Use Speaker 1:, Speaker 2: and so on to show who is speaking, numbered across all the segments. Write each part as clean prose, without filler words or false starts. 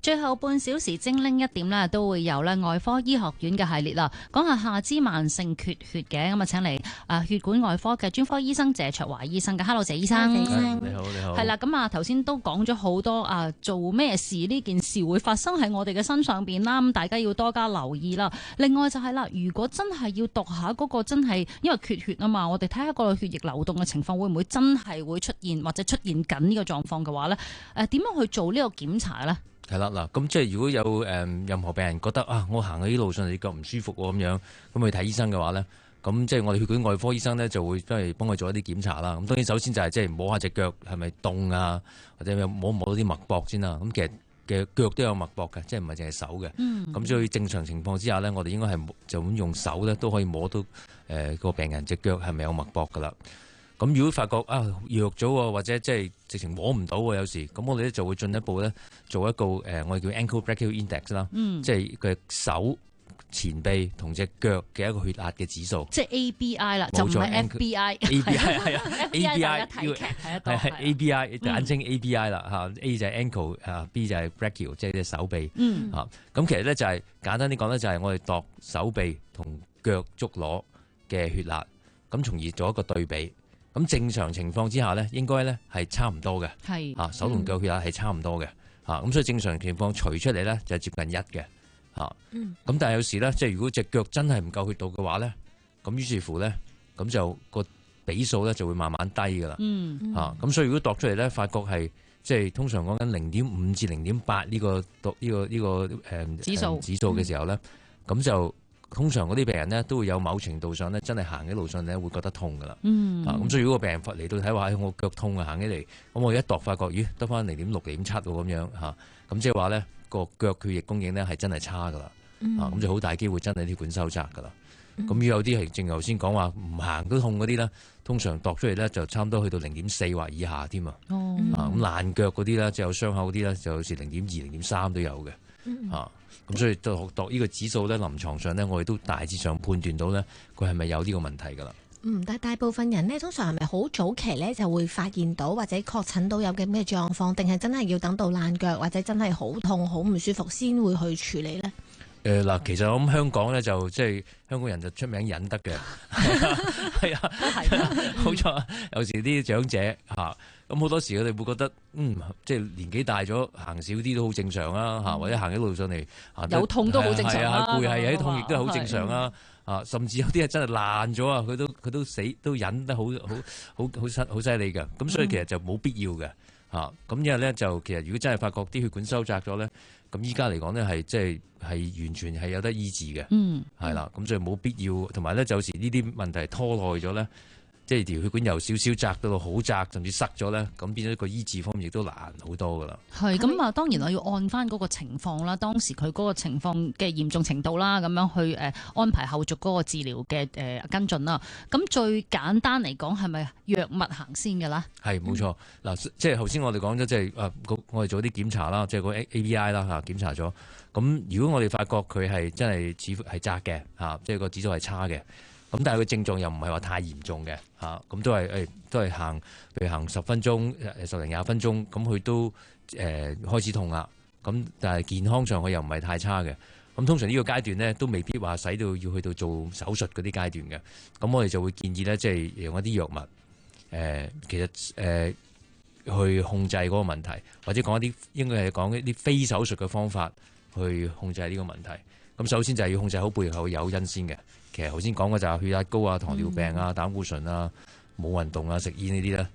Speaker 1: 最後半小時精靈一點咧，都會有咧外科醫學院嘅系列啦，講下下肢慢性缺血嘅，咁啊請嚟血管外科嘅專科醫生謝卓華醫生嘅。Hello， 謝醫生。
Speaker 2: 你好，你好。
Speaker 1: 係啦，咁啊頭先都講咗好多做咩事呢件事會發生喺我哋嘅身上邊啦，咁大家要多加留意啦。另外就係啦，如果真係要度下嗰個真係因為缺血啊嘛，我哋睇下個血液流動嘅情況會唔會真係會出現或者出現緊呢個狀況嘅話咧，點樣去做呢個檢查咧？
Speaker 2: 係啦，嗱，咁即係如果有任何病人覺得我行喺啲路上你腳唔舒服咁樣，咁去睇醫生嘅話咧，咁即係我哋血管外科醫生咧就會都係幫佢做一啲檢查啦。咁當然首先就係即係摸下隻腳係咪凍啊，或者摸唔摸到啲脈搏先啦。咁其實嘅腳都有脈搏嘅，即係唔係淨係手嘅。咁所以正常情況之下咧，我哋應該係就咁用手咧都可以摸到個病人隻腳係咪有脈搏噶啦。咁如果發覺弱咗喎，或者即係直情摸唔到喎，有時咁我哋咧就會進一步咧做一個我哋叫 ankle brachial index 啦，即係佢手前臂同隻腳嘅一個血壓嘅指數，
Speaker 1: 即係 ABI 啦，就唔係 FBI。ABI
Speaker 2: 係啊，ABI
Speaker 1: 係
Speaker 2: ABI 簡稱 ABI 啦嚇，A 就係 ankle，B 就係 brachial，即係隻手臂嚇。咁其實咧就係簡單啲講咧，就係我哋度手臂同腳足踝嘅血壓，咁從而做一個對比。咁正常情況之下咧，應該咧係差唔多嘅，係手同腳血壓係差唔多嘅，咁所以正常情況除出嚟咧就係接近1嘅，咁但係有時咧，即係如果隻腳真係唔夠血到嘅話咧，咁於是乎咧，咁就個比數咧就會慢慢低噶啦，咁所以如果度出嚟咧，發覺係即係通常講緊0.5至0.8呢個指數嘅時候咧，咁就。通常嗰啲病人呢，都會有某程度上咧，真係行喺路上咧會覺得痛噶啦。咁所以如果個病人嚟到睇話，我腳痛啊，行起嚟，咁我一度發覺，咦，得翻0.6、0.7喎咁樣嚇，咁即係話咧個腳血液供應咧係真係差噶啦。咁就好大機會真係血管收窄噶啦。咁如果有啲係正頭先講話唔行都痛嗰啲咧，通常度出嚟咧就差唔多去到0.4或以下添啊。咁爛腳嗰啲咧，即係有傷口嗰啲咧，就好似0.2、0.3都有嘅。咁所以度呢個指數咧，臨床上咧，我哋都大致上判斷到咧，佢係咪有呢個問題噶啦？
Speaker 3: 但係大部分人咧，通常係咪好早期咧就會發現到或者確診到有嘅咩狀況，定係真係要等到爛腳或者真係好痛好唔舒服先會去處理咧？
Speaker 2: 嗱，其實我諗香港咧就即係香港人就出名忍得嘅，係啊，冇錯。有時啲長者咁好多時佢哋會覺得即係年紀大咗行少啲都好正常啊，或者行一路上嚟
Speaker 1: 有痛都好正常啊，
Speaker 2: 攰係有啲痛亦都係好正常啊。甚至有啲係真係爛咗啊，佢都死都忍得好犀利嘅。咁所以其實就冇必要嘅。咁因為咧就其實如果真係發覺啲血管收窄咗咧，咁依家嚟講咧係即係完全係有得醫治嘅，係啦。咁所以冇必要，同埋咧就有時呢啲問題拖耐咗咧，即係條血管由少少窄到好窄，甚至塞咗咧，咁變咗個醫治方面亦都難好多噶啦。
Speaker 1: 係咁當然我要按翻嗰個情況啦，當時佢嗰個情況嘅嚴重程度啦，咁樣去安排後續嗰個治療嘅跟進啦。咁最簡單嚟講，係咪藥物行先嘅啦？係
Speaker 2: 冇錯。嗱，即係頭先我哋講咗，即係我哋做啲檢查啦，即係個 ABI 啦檢查咗。咁如果我哋發覺佢係真係似乎係窄嘅即係個指數係差嘅。咁但係佢症狀又唔係話太嚴重嘅咁都係行，譬如行10分鐘、10零20分鐘，咁佢都開始痛啦。咁但係健康上佢又唔係太差嘅。咁通常呢個階段咧都未必話使到要去到做手術嗰啲階段嘅。咁我哋就會建議咧，即係用一啲藥物其實去控制嗰個問題，或者講一啲應該係講一啲非手術嘅方法去控制呢個問題。咁首先就係要控制好背後嘅誘因先嘅。其實頭先講嘅就係血壓高啊、糖尿病啊、膽固醇啊、冇運動啊、食煙呢啲咧，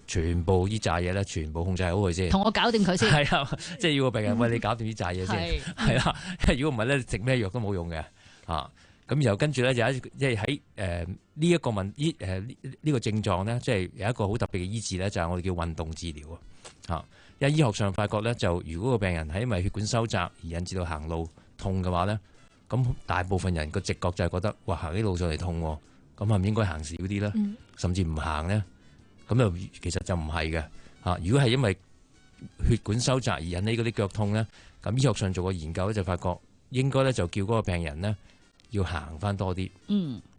Speaker 2: 全部呢扎嘢咧，全部控制好佢先。
Speaker 1: 同我搞掂佢先。係
Speaker 2: 啊，即係要個病人為你搞掂呢扎嘢先。係啦，如果唔係咧，食咩藥都冇用嘅。咁然後跟住咧，即係喺呢一個呢個症狀咧，即係有一個好特別嘅醫治咧，就係我哋叫運動治療啊。因為醫學上發覺咧，就如果個病人係因為血管收窄而引致到行路痛嘅話咧，咁大部分人個直覺就係覺得，哇，行啲路上嚟痛，咁係咪應該行少啲咧？甚至唔行咧？咁又其實就唔係嘅。如果係因為血管收窄而引起嗰啲腳痛咧，咁醫學上做個研究咧就發覺，應該咧就叫嗰個病人咧要行翻多啲。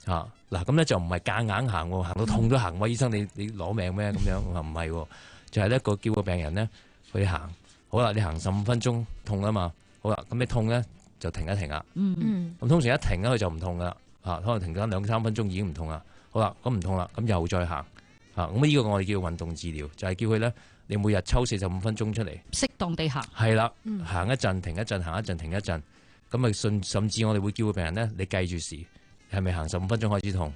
Speaker 2: 嗱，咁咧就唔係夾硬行，行到痛都行。喂，醫生你攞命咩？咁樣唔係，就係咧叫個病人咧去行好啦，你行15分鐘痛啊嘛，好啦，咁你痛咧就停一停啦。咁通常一停咧佢就唔痛噶啦，可能停咗2-3分鐘已經唔痛啦。好啦，咁唔痛啦，咁又再行咁呢個我哋叫運動治療，就係叫佢咧，你每日抽45分鐘出嚟，
Speaker 1: 適當地行。
Speaker 2: 係啦，行一陣停一陣，行一陣停一陣，咁啊甚至我哋會叫個病人咧，你計住時係咪行15分鐘開始痛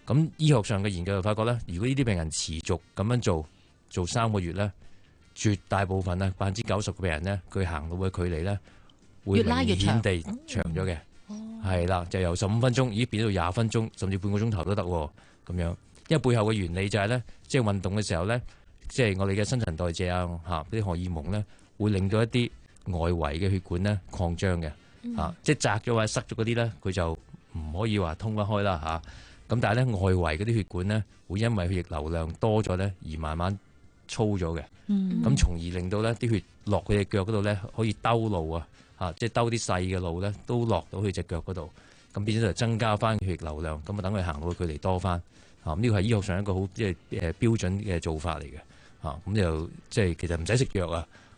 Speaker 2: 咁醫學上嘅研究就發覺咧，如果呢啲病人持續咁樣做3個月咧，絕大部分咧90%嘅病人咧，佢行路嘅距離咧會明顯地長咗嘅。係啦，就由15分鐘已經變到20分鐘，甚至半個鐘頭都得咁樣。因為背後嘅原理就係咧，即係運動嘅時候咧，即係我哋嘅新陳代謝啊，啲荷爾蒙咧，會令到一啲外圍嘅血管咧擴張嘅即係窄咗或者塞咗嗰啲咧，佢就唔可以話通得開啦咁但係咧外圍嗰啲血管咧，會因為血液流量多咗咧，而慢慢粗咗嘅。咁從而令到咧啲血落佢隻腳嗰度咧，可以兜路即係兜啲細嘅路咧，都落到佢隻腳嗰度。咁變咗就增加翻血液流量，咁啊等佢行路嘅距離多翻。呢個係醫學上一個好即係標準嘅做法嚟嘅。咁就即係其實唔使食藥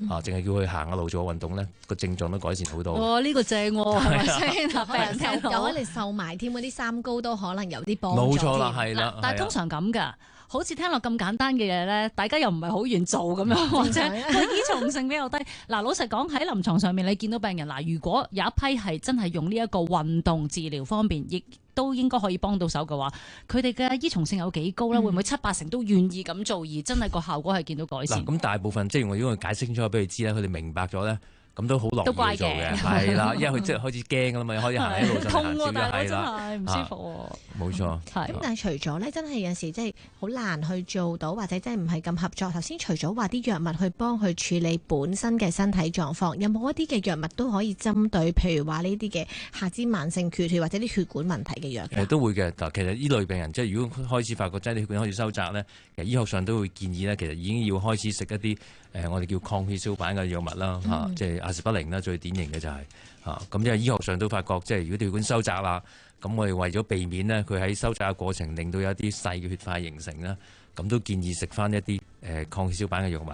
Speaker 2: 淨係叫佢行下路做下運動咧，個症狀都改善好多。
Speaker 1: 哇！呢個正喎，係咪先？病人聽到
Speaker 3: 有可能瘦埋添，嗰啲三高都可能有啲幫助。
Speaker 2: 冇錯啦，係啦。
Speaker 1: 但係通常咁㗎。好似聽落咁簡單嘅嘢咧，大家又唔係好願做咁樣，或者個依從性比較低。嗱，老實講喺臨床上面，你見到病人如果有一批係真係用呢一個運動治療方面，亦都應該可以幫到手嘅話，佢哋嘅依從性有幾高咧？會唔會7-8成都願意咁做，而真係個效果係見到改善？
Speaker 2: 咁大部分即係我如果解釋清楚俾佢知咧，佢哋明白咗咧。咁都好樂意做嘅，係啦，因為佢即係開始驚㗎啦嘛，開始行喺路上行少咗，係啦，
Speaker 1: 唔舒服喎。
Speaker 2: 冇錯。
Speaker 3: 咁但係除咗咧，真係有時即係好難去做到，或者真係唔係咁合作。頭先除咗話啲藥物去幫佢處理本身嘅身體狀況，有冇一啲嘅藥物都可以針對，譬如話呢啲嘅下肢慢性缺血或者啲血管問題嘅藥？
Speaker 2: 都會嘅。其實呢類病人即係如果開始發覺真係血管開始收窄咧，其實醫學上都會建議咧，其實已經要開始食一啲我哋叫抗血小板嘅藥物啦，即係阿士匹靈啦，最典型嘅就係咁，因為醫學上都發覺，即係如果血管收窄啦，咁我哋為咗避免呢，佢喺收窄嘅過程令到有一啲細嘅血塊形成啦，咁都建議食翻一啲抗血小板嘅藥物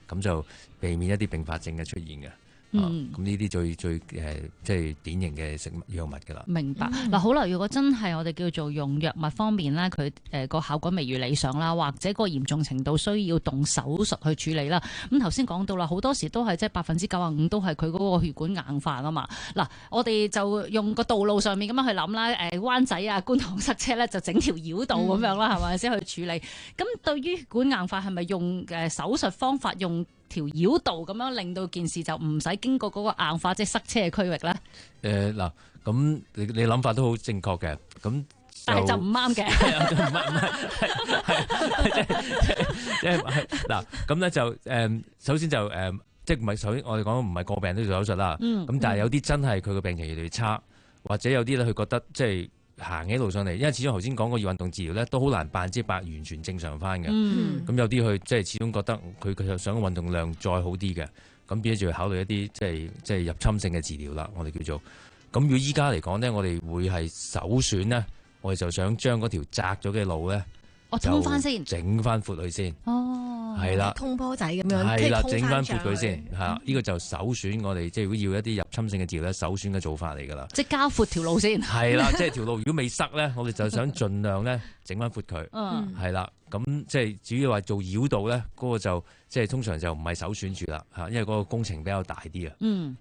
Speaker 2: 咁就避免一啲併發症嘅出現嘅。咁呢啲最即係典型嘅食物藥物㗎啦。
Speaker 1: 明白嗱，好啦，如果真係我哋叫做用藥物方面咧，佢個效果未如理想啦，或者個嚴重程度需要動手術去處理啦。咁頭先講到啦，好多時都係即係95%都係佢嗰個血管硬化啊嘛。嗱，我哋就用個道路上面咁樣去諗啦，灣仔啊、觀塘塞車咧，就整條繞道咁樣啦，係咪先去處理？咁對於血管硬化係咪用手術方法用條繞道咁樣令到件事就唔使經過嗰個硬化即係塞車嘅區域咧？
Speaker 2: 嗱，咁你諗法都好正確嘅，咁
Speaker 1: 但係就唔啱嘅。
Speaker 2: 即係嗱，咁咧就首先就即係唔係首先我哋講唔係個病都做手術啦。咁但係有啲真係佢個病情越嚟越差，或者有啲咧佢覺得即係行起路上嚟，因為始終頭先講過要運動治療咧，都好難100%完全正常翻嘅。咁有啲佢即係始終覺得佢就想運動量再好啲嘅，咁變咗就要考慮一啲即係入侵性嘅治療啦。我哋叫做咁。如果依家嚟講呢，我哋會係首選呢，我哋就想將嗰條窄咗嘅路咧，
Speaker 1: 通翻先，
Speaker 2: 整翻闊佢先。係啦，
Speaker 3: 通波仔咁樣，
Speaker 2: 係啦，整翻闊佢先嚇。呢個就首選我哋即係如果要一啲入侵性嘅治療咧，首選嘅做法嚟㗎啦。
Speaker 1: 即係加闊條路先。係
Speaker 2: 啦，即係條路如果未塞咧，我哋就想盡量咧整翻闊佢。係啦，咁即係至於話做繞道咧，嗰個就即係通常就唔係首選住啦嚇，因為嗰個工程比較大啲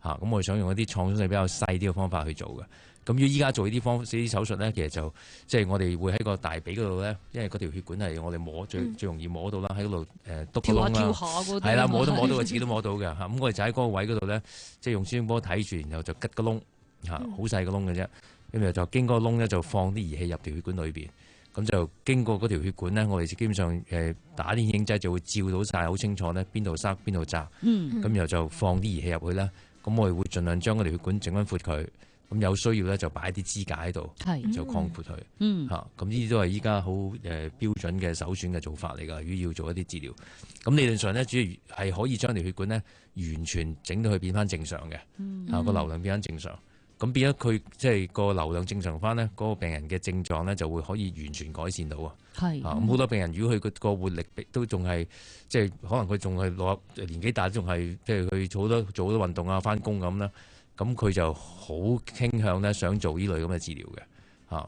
Speaker 2: 啊。咁我哋想用一啲創傷性比較細啲嘅方法去做嘅。咁如果依家做呢啲手術咧，其實就即係我哋會喺個大髀嗰度咧，因為嗰條血管係我哋摸最容易摸到啦，喺嗰度篤個窿啦，係啦，摸到自己都摸到嘅嚇。咁我哋就喺嗰個位嗰度咧，即係用超聲波睇住，然後就吉個窿嚇，好細個窿嘅啫。咁就經過個窿咧，就放啲儀器入條血管裏邊。咁就經過嗰條血管咧，我哋基本上打啲顯影劑就會照到晒好清楚咧，邊度塞邊度窄。咁然後就放啲儀器入去啦。咁我哋會盡量將嗰條血管整翻闊佢。咁有需要咧，就擺啲支架喺度，就擴闊佢。咁呢啲都係依家好標準嘅首選嘅做法嚟㗎。如果要做一啲治療，咁理論上咧，主要係可以將條血管咧完全整到佢變翻正常嘅，個流量變翻正常。咁變咗佢即係個流量正常翻咧，嗰個病人嘅症狀咧就會可以完全改善到啊。
Speaker 1: 係
Speaker 2: 咁好多病人如果佢個活力都仲係即係可能佢仲係年紀大，仲係即係佢做好多運動啊、翻工咁啦，咁佢就好傾向咧想做呢類咁嘅治療嘅。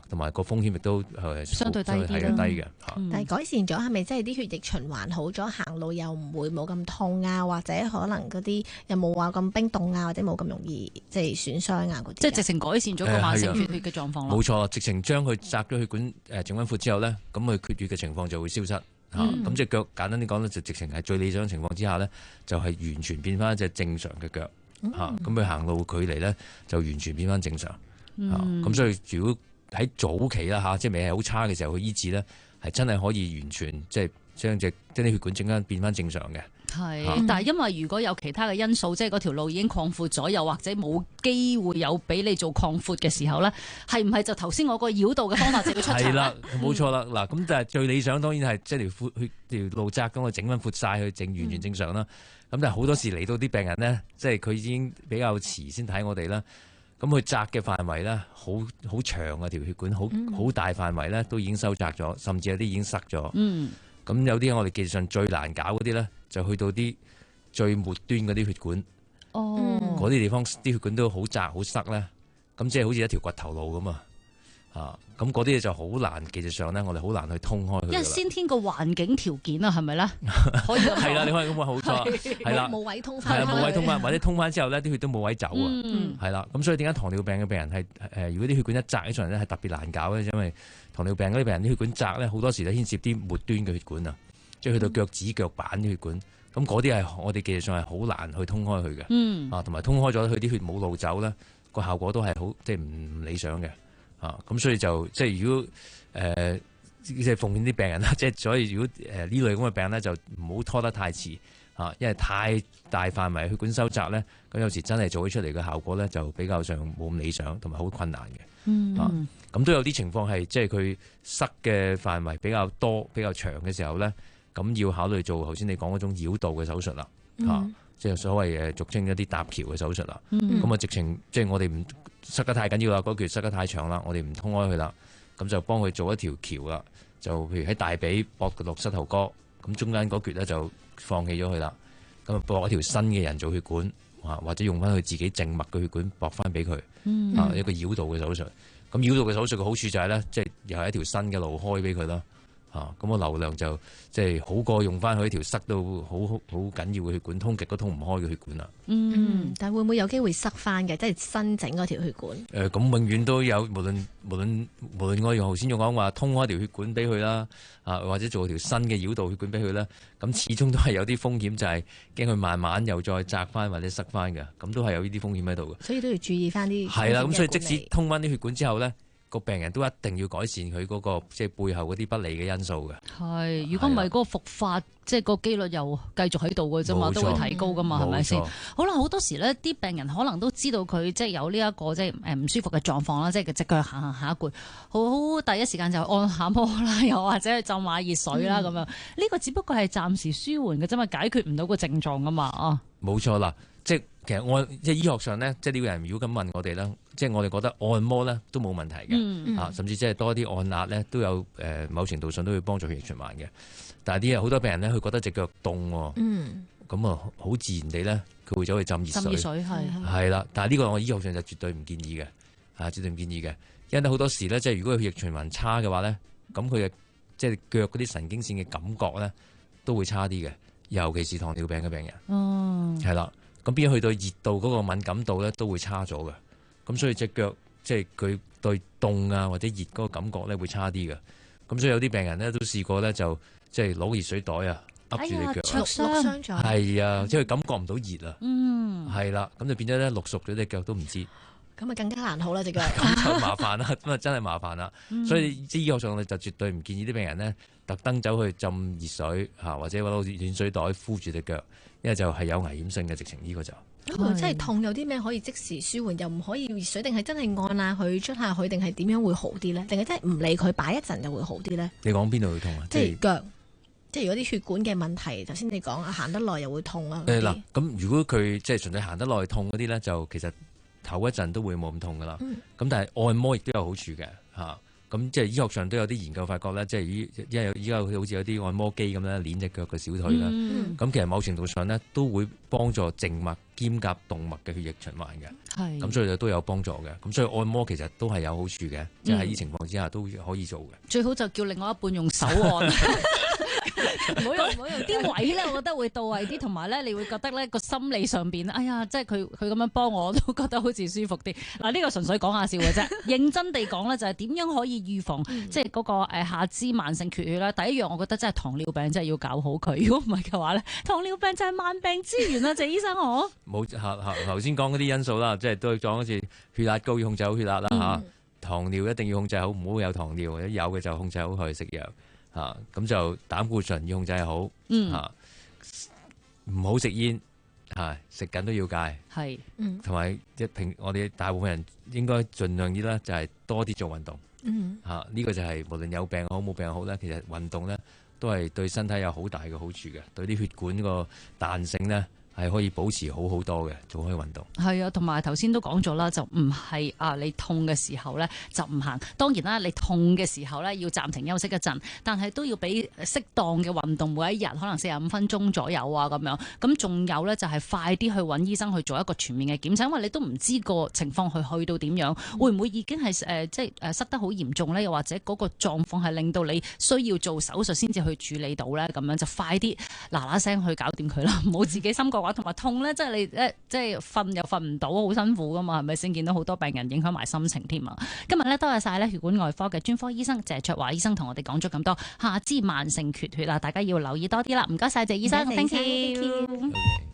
Speaker 2: 同埋個風險亦都
Speaker 1: 相對低啲
Speaker 2: 係低嘅。
Speaker 3: 但係改善咗係咪即係啲血液循環好咗，行路又唔會冇咁痛啊，或者可能嗰啲又冇話咁冰凍啊，或者冇咁容易即係損傷啊嗰啲？即
Speaker 1: 係直情改善咗個慢性缺血嘅狀況咯。
Speaker 2: 冇錯，直情將佢窄咗血管整翻闊之後咧，咁佢缺血嘅情況就會消失。咁隻腳簡單啲講咧，就直情係最理想嘅情況之下咧，就係完全變翻一隻正常嘅腳。咁佢行路距離咧就完全變翻正常。咁所以如果喺早期啦即係未係好差嘅時候去醫治咧，係真係可以完全即係將啲血管整翻變翻正常嘅。
Speaker 1: 係，但係因為如果有其他嘅因素，即係嗰條路已經擴闊咗，又或者冇機會有俾你做擴闊嘅時候咧，係唔係就頭先我個繞道嘅方法就要出場？
Speaker 2: 係啦，冇錯啦。嗱，咁但係最理想當然係即係條路窄咁，我整翻闊晒去完全正常啦。咁但係好多時嚟到啲病人咧，即係佢已經比較遲先睇我哋啦。咁佢窄嘅範圍咧，好長啊條血管，好大範圍咧都已經收窄咗，甚至有啲已經塞咗。咁有啲我哋技術上最難搞嗰啲咧，就去到啲最末端嗰啲血管。嗰啲地方啲血管都好窄好塞咧，咁即係好似一條掘頭路咁啊！咁嗰啲嘢就好難，技術上咧，我哋好難去通開佢。
Speaker 1: 因為先天個環境條件啊，係咪咧？可以
Speaker 2: 係啦，你可以咁話好錯，係啦，
Speaker 3: 冇位通翻，
Speaker 2: 係啦，冇位通翻，或者通翻之後咧，啲血都冇位走啊，係啦。咁所以點解糖尿病嘅病人係如果啲血管一窄起上嚟咧，係特別難搞咧？因為糖尿病嗰啲病人啲血管窄咧，好多時都牽涉啲末端嘅血管啊，即係去到腳趾腳板啲血管。咁嗰啲係我哋技術上係好難去通開佢嘅。同埋通開咗，佢啲血冇路走咧，個效果都係好即係唔理想嘅。咁所以就即係如果即係奉勸啲病人啦，即係所以如果呢類咁嘅病咧，就唔好拖得太遲因為太大範圍血管收窄咧，咁有時真係做起出嚟嘅效果咧，就比較上冇咁理想，同埋好困難嘅。咁都有啲情況係即係佢塞嘅範圍比較多、比較長嘅時候咧，咁要考慮做頭先你講嗰種繞道嘅手術啦。即係所謂俗稱一啲搭橋嘅手術啦。咁啊，直情即係我哋唔塞得太緊要啦，嗰橛塞得太長啦，我哋唔通開佢啦，咁就幫佢做一條橋啦。就譬如喺大髀駁落膝頭哥，咁中間嗰橛咧就放棄咗佢啦。咁啊，駁一條新嘅人造血管，或者用翻佢自己靜脈嘅血管駁翻俾佢。一個繞道嘅手術。咁繞道嘅手術嘅好處就係咧，即係又係一條新嘅路開俾佢啦。咁個流量就即係好過用翻佢一條塞到好緊要嘅血管，通極都通唔開嘅血管啦。
Speaker 3: 但會唔會有機會塞翻嘅？即係新整嗰條血管。
Speaker 2: 咁永遠都有，無論我用頭先用講話通開條血管俾佢啦，或者做條新嘅繞道血管俾佢啦，咁始終都係有啲風險，就係驚佢慢慢又再窄翻或者塞翻嘅，咁都係有呢啲風險喺度嘅。
Speaker 3: 所以都要注意翻啲。
Speaker 2: 係啦，咁所以即使通翻啲血管之後咧，個病人都一定要改善佢嗰個即係背後嗰啲不利嘅因素嘅。
Speaker 1: 係，如果唔係嗰個復發，即係個機率又繼續喺度嘅啫嘛，都會提高噶嘛，係咪先？好啦，好多時咧，啲病人可能都知道佢即係有呢一個即係唔舒服嘅狀況啦，即係隻腳行下一攰，好第一時間就按下摩啦，又或者去浸下熱水啦咁樣。呢個只不過係暫時舒緩嘅啫嘛，解決唔到個症狀噶嘛。冇
Speaker 2: 錯啦，即係其實即係醫學上咧，即係呢個人如果咁問我哋咧，即係我哋覺得按摩咧都冇問題嘅。甚至即係多啲按壓咧都有某程度上都會幫助血液循環嘅。但係好多病人咧，佢覺得隻腳凍喎，咁啊好自然地咧，佢會走去浸熱水。係啦，但係呢個我醫學上就絕對唔建議嘅，絕對唔建議嘅。因為好多時咧，即係如果佢血液循環差嘅話咧，咁佢嘅即係腳嗰啲神經線嘅感覺咧都會差啲嘅，尤其是糖尿病嘅病人。係啦，咁變咗去到熱度嗰個敏感度咧都會差咗嘅。咁所以隻腳即係佢對凍啊或者熱嗰個感覺咧會差啲嘅。咁所以有啲病人咧都試過咧就即係攞熱水袋啊，揼住你腳，
Speaker 3: 灼傷咗。
Speaker 2: 係啊，即係佢感覺唔到熱啊。係啦，咁就變咗咧淥熟咗隻腳都唔知。
Speaker 3: 咁啊更加難好啦隻腳。
Speaker 2: 咁就麻煩啦，咁啊真係麻煩啦。所以醫學上我哋就絕對唔建議啲病人咧特登走去浸熱水或者攞暖水袋敷住隻腳，因為就係有危險性嘅，直情呢個就。
Speaker 3: 咁真係痛有啲咩可以即時舒緩，又唔可以熱水，定係真係按下佢捽下佢，定係點樣會好啲咧？定係真係唔理佢擺一陣就會好啲咧？
Speaker 2: 你講邊度會痛啊？
Speaker 3: 即係腳，即係如果啲血管嘅問題，頭先你講行得耐又會痛啊。
Speaker 2: 嗱，咁如果佢即係純粹行得耐痛嗰啲咧，就其實唞一陣都會冇咁痛噶啦。咁但係按摩亦都有好處嘅嚇。咁即係醫學上都有啲研究發覺咧，即係依家好似有啲按摩機咁咧，捏隻腳嘅小腿啦。咁其實某程度上咧都會幫助靜脈兼夾動脈嘅血液循環嘅。咁所以都有幫助嘅。咁所以按摩其實都係有好處嘅，即係喺呢情況之下都可以做嘅。
Speaker 1: 最好就叫另外一半用手按。唔好用啲位咧，我覺得會到位啲，同埋咧，你會覺得咧個心理上邊，哎呀，即係佢咁樣幫我都覺得好似舒服啲。嗱，呢個純粹講下笑嘅啫。認真地講咧，就係點樣可以預防即係嗰個下肢慢性缺血咧？第一樣，我覺得真係糖尿病真係要搞好佢。如果唔係嘅話咧，糖尿病就係萬病之源啦，謝醫生我。
Speaker 2: 冇頭先講嗰啲因素啦，即係都講好似血壓高要控制好血壓啦嚇，糖尿一定要控制好，唔好有糖尿，有嘅就控制好佢食藥。咁就膽固醇要控制好，唔好食煙，食緊都要戒，同埋我哋大部分人應該盡量啲啦，就係多啲做運動，呢個就係無論有病好冇病好咧，其實運動咧都係對身體有好大嘅好處嘅，對啲血管個彈性咧係可以保持好好多嘅，做開運動。
Speaker 1: 係啊，同埋頭先都講咗啦，就唔係你痛嘅時候咧就唔行。當然啦，你痛嘅時候咧要暫停休息一陣，但係都要俾適當嘅運動，每一日可能45分鐘左右啊咁樣。咁仲有咧就係快啲去揾醫生去做一個全面嘅檢查，因為你都唔知個情況去到點樣，會唔會已經係即係塞得好嚴重咧？又或者嗰個狀況係令到你需要做手術先至去處理到咧？咁樣就快啲嗱聲去搞掂佢啦，唔好自己心覺。同埋痛咧，即係你即係瞓又瞓唔到，好辛苦噶嘛，係咪先？見到好多病人影響埋心情添啊！今日咧多謝晒咧血管外科嘅專科醫生謝焯華醫生同我哋講咗咁多下肢慢性缺血啊，大家要留意多啲啦！唔該晒謝醫生，Thank you。